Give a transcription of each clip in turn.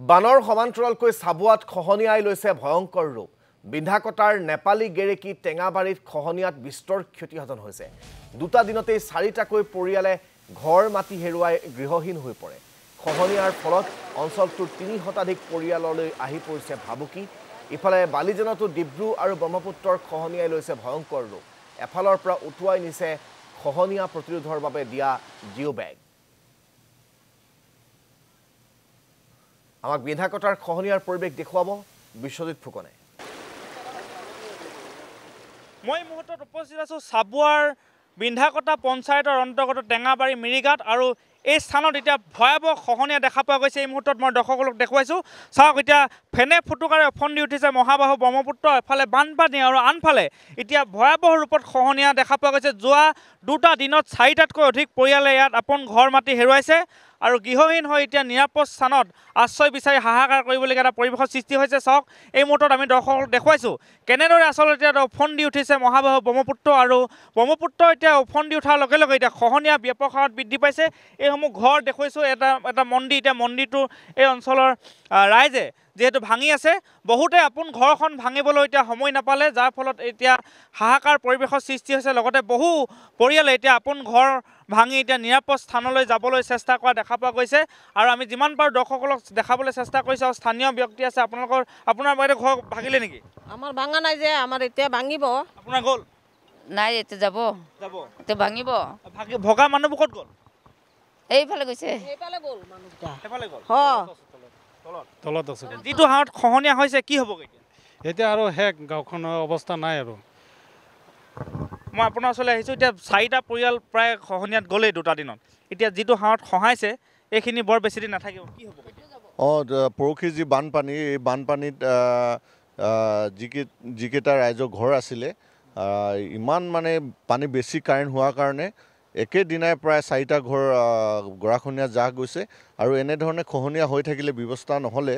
বানৰ সমান্তৰালকৈ চাবুৱাত খহনীয়াই লৈছে ভয়ংকৰ ৰূপ। বিন্ধাকটাৰ নেপালী গেৰেকী টেঙাবাৰীত খহনীয়াত বিস্তৰ ক্ষতিসাধন হৈছে। দুটা দিনতেই 4টাকৈ পৰিয়ালে ঘৰ মাটি হেৰুৱাই গৃহহীন হৈ পৰে। খহনীয়াৰ ফলত অঞ্চলটোৰ 3 শতাধিক পৰিয়াললৈ আহি পৰিছে ভাবুকি। ইফালে বালিজনতো ডিব্ৰু আৰু ব্ৰহ্মপুত্ৰৰ খহনীয়াই লৈছে ভয়ংকৰ ৰূপ। এফালৰ পৰা উটুৱাই নিছে খহনীয়া প্ৰতিৰোধৰ বাবে দিয়া জিঅ' বেগ। আমাক বিন্ধাকটাৰ খহনীয়াৰ পৰিৱেশ দেখুৱাব বিশ্বজিৎ ফুকনে। মই মুহূৰ্তত উপস্থিত আছোঁ চাবুৱাৰ বিন্ধাকটা পঞ্চায়তৰ অন্তৰ্গত টেঙাবাৰী মিৰিগাঁত আৰু এই স্থানত এতিয়া ভয়াৱহ খহনীয়া দেখা পোৱা গৈছে। এই মুহূৰ্তত মই দৰ্শকক দেখুৱাইছোঁ। চাওক এতিয়া ফেনে ফুটুকাৰে ওফন্দি উঠিছে মহাবাহু ব্ৰহ্মপুত্ৰ। এফালে বানপানী আৰু আনফালে এতিয়া ভয়াৱহ ৰূপত খহনীয়া দেখা পোৱা গৈছে। যোৱা 2টা দিনত 4টাতকৈ অধিক পৰিয়ালে ইয়াত আপোন ঘৰ মাটি হেৰুৱাইছে আৰু গৃহহীন হৈ এতিয়া নিৰাপদ স্থানত আশ্ৰয় বিচাৰি হাহাকাৰ কৰিবলগীয়া এটা পৰিৱেশৰ সৃষ্টি হৈছে। চাওক এই মুহূৰ্তত আমি দৰ্শকক দেখুৱাইছোঁ কেনেদৰে আচলতে এতিয়া ওফন্দি উঠিছে মহাবাহু ব্ৰহ্মপুত্ৰ আৰু ব্ৰহ্মপুত্ৰ এতিয়া ওফন্দি উঠাৰ লগে লগে এতিয়া খহনীয়া ব্যাপক হাৰত বৃদ্ধি পাইছে। এইসমূহ ঘৰ দেখুৱাইছোঁ। এটা মন্দিৰ, এতিয়া মন্দিৰটো এই অঞ্চলৰ ৰাইজে যিহেতু ভাঙি আছে, বহুতে আপোন ঘৰখন ভাঙিবলৈ এতিয়া সময় নাপালে, যাৰ ফলত এতিয়া হাহাকাৰ পৰিৱেশৰ সৃষ্টি হৈছে। লগতে বহু পৰিয়ালে এতিয়া আপোন ঘৰ ভাঙি এতিয়া নিৰাপদ স্থানলৈ যাবলৈ চেষ্টা কৰা দেখা পোৱা গৈছে। আৰু আমি যিমান পাৰোঁ দৰ্শকসকলক দেখাবলৈ চেষ্টা কৰিছোঁ। আৰু স্থানীয় ব্যক্তি আছে আপোনাৰ বাইদেউ ঘৰ ভাঙিলে নেকি? আমাৰ ভাঙা নাই যে, আমাৰ এতিয়া ভাঙিব। আপোনাৰ গ'ল? নাই, এতিয়া যাব এতিয়া ভাঙিব। ভগা মানুহবোৰ ক'ত গ'ল? এইফালে গৈছে। এইফালে গ'ল মানুহটা। সেইফালে গ'ল? তলত আছে। যিটো হাৰত খহনীয়া হৈছে কি হ'ব এতিয়া? এতিয়া আৰু শেষ, গাঁওখনৰ অৱস্থা নাই আৰু। মই আপোনাৰ ওচৰলৈ আহিছোঁ। এতিয়া 4টা পৰিয়াল প্ৰায় খহনীয়াত গ'লেই 2টা দিনত। এতিয়া যিটো হাৰত খহাইছে এইখিনি বৰ বেছি দিন নাথাকিব, কি হ'ব এতিয়া? পৰহি যি বানপানী, এই বানপানীত যিকেইটা ৰাইজৰ ঘৰ আছিলে, ইমান মানে পানী বেছি কাৰেণ্ট হোৱাৰ কাৰণে একেদিনাই প্ৰায় 4টা ঘৰ গৰাখহনীয়া জাহ গৈছে। আৰু এনেধৰণে খহনীয়া হৈ থাকিলে ব্যৱস্থা নহ'লে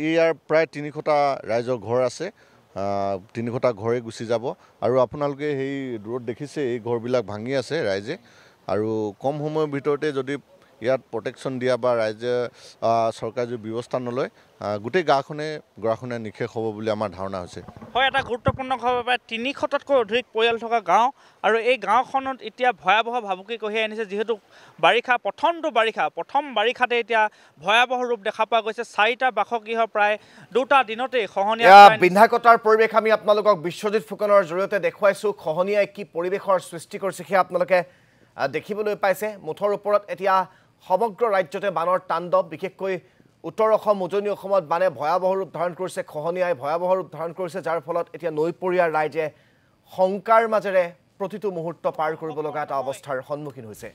ইয়াৰ প্ৰায় 300টা ৰাইজৰ ঘৰ আছে, 300টা ঘৰে গুচি যাব। আৰু আপোনালোকে সেই দূৰত দেখিছে এই ঘৰবিলাক ভাঙি আছে ৰাইজে। আৰু কম সময়ৰ ভিতৰতে যদি ইয়াত প্ৰটেকশ্যন দিয়া বা ৰাইজে চৰকাৰে যদি ব্যৱস্থা নলয়, গোটেই গৰাখহনীয়া নিশেষ হ'ব বুলি আমাৰ ধাৰণা হৈছে। হয়, এটা গুৰুত্বপূৰ্ণ খবৰ, প্ৰায় 300টাতকৈ অধিক পৰিয়াল থকা গাঁও আৰু এই গাঁওখনত এতিয়া ভয়াৱহ ভাবুকি কঢ়িয়াই আনিছে। যিহেতু বাৰিষা, প্ৰথম বাৰিষাতে এতিয়া ভয়াৱহ ৰূপ দেখা পোৱা গৈছে। 4টা বাসগৃহ প্ৰায় 2টা দিনতেই খহনীয়া। বিন্ধাকটাৰ পৰিৱেশ আমি আপোনালোকক বিশ্বজিৎ ফুকনৰ জৰিয়তে দেখুৱাইছোঁ। খহনীয়াই কি পৰিৱেশৰ সৃষ্টি কৰিছে সেয়া আপোনালোকে দেখিবলৈ পাইছে। মুঠৰ ওপৰত এতিয়া সমগ্ৰ ৰাজ্যতে বানৰ তাণ্ডৱ। বিশেষকৈ উত্তৰ অসম, উজনি অসমত বানে ভয়াৱহ ৰূপ ধাৰণ কৰিছে, খহনীয়াই ভয়াৱহ ৰূপ ধাৰণ কৰিছে, যাৰ ফলত এতিয়া নৈপৰীয়াৰ ৰাইজে শংকাৰ মাজেৰে প্ৰতিটো মুহূৰ্ত পাৰ কৰিব লগা এটা অৱস্থাৰ সন্মুখীন হৈছে।